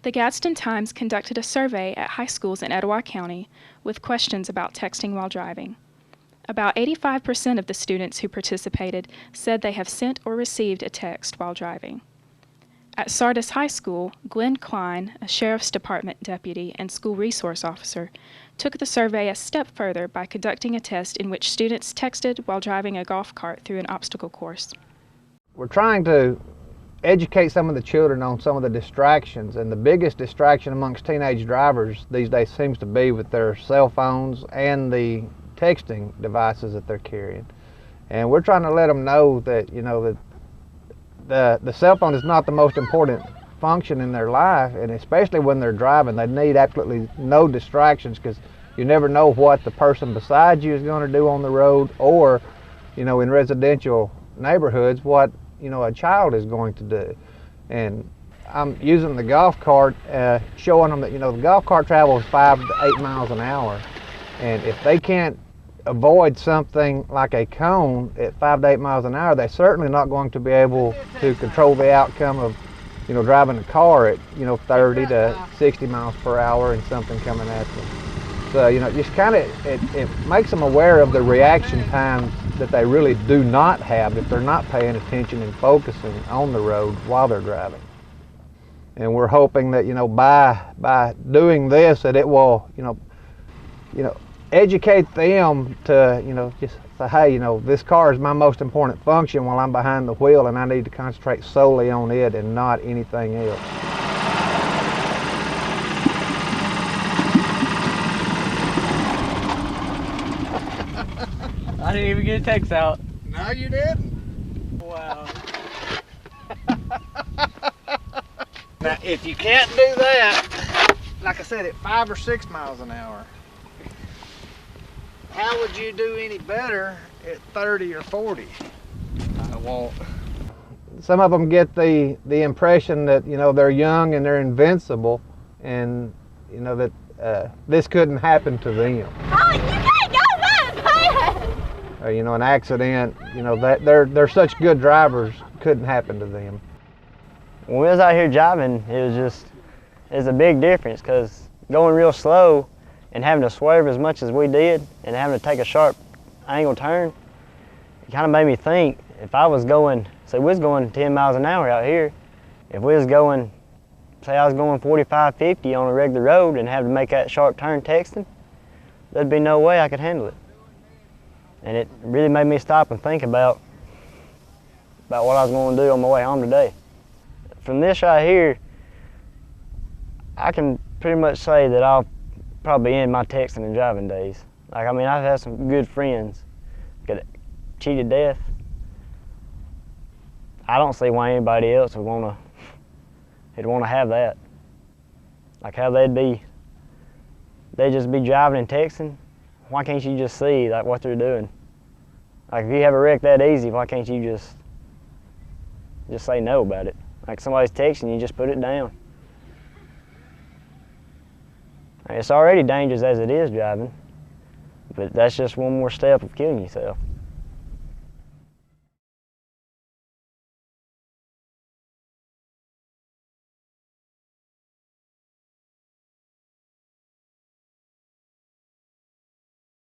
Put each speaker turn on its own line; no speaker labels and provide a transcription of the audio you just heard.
The Gadsden Times conducted a survey at high schools in Etowah County with questions about texting while driving. About 85% of the students who participated said they have sent or received a text while driving. At Sardis High School, Glenn Klein, a Sheriff's Department deputy and school resource officer, took the survey a step further by conducting a test in which students texted while driving a golf cart through an obstacle course.
We're trying to educate some of the children on some of the distractions, and the biggest distraction amongst teenage drivers these days seems to be with their cell phones and the texting devices that they're carrying. And we're trying to let them know that, that the cell phone is not the most important function in their life, and especially when they're driving, they need absolutely no distractions, because you never know what the person beside you is going to do on the road, or, in residential neighborhoods, what a child is going to do. And I'm using the golf cart, showing them that the golf cart travels 5 to 8 miles an hour, and if they can't avoid something like a cone at 5 to 8 miles an hour, they're certainly not going to be able to control the outcome of driving a car at 30 to 60 miles per hour and something coming at them. So just kind of it makes them aware of the reaction times that they really do not have if they're not paying attention and focusing on the road while they're driving. And we're hoping that by doing this, that it will educate them to just say, hey, this car is my most important function while I'm behind the wheel, and I need to concentrate solely on it and not anything else.
I didn't even get a text out.
No, you didn't.
Wow.
Now, if you can't do that, like I said, at 5 or 6 miles an hour, how would you do any better at 30 or 40?
I won't.
Some of them get the impression that they're young and they're invincible, and that this couldn't happen to them.
Oh, you can't go that fast!
Or, an accident, that they're such good drivers, couldn't happen to them.
When we was out here driving, it was a big difference, because going real slow and having to swerve as much as we did and having to take a sharp angle turn, it kind of made me think, if I was going, say we was going 10 miles an hour out here, if we was going, say I was going 45, 50 on a regular road and having to make that sharp turn texting, there'd be no way I could handle it. And it really made me stop and think about what I was going to do on my way home today. From this right here, I can pretty much say that I'll probably end my texting and driving days. I've had some good friends get cheated to death. I don't see why anybody else would want to have that. Like how they'd just be driving and texting. Why can't you just see what they're doing? Like if you have a wreck that easy, why can't you just say no about it? Like somebody's texting you, just put it down. It's already dangerous as it is driving, but that's just one more step of killing yourself.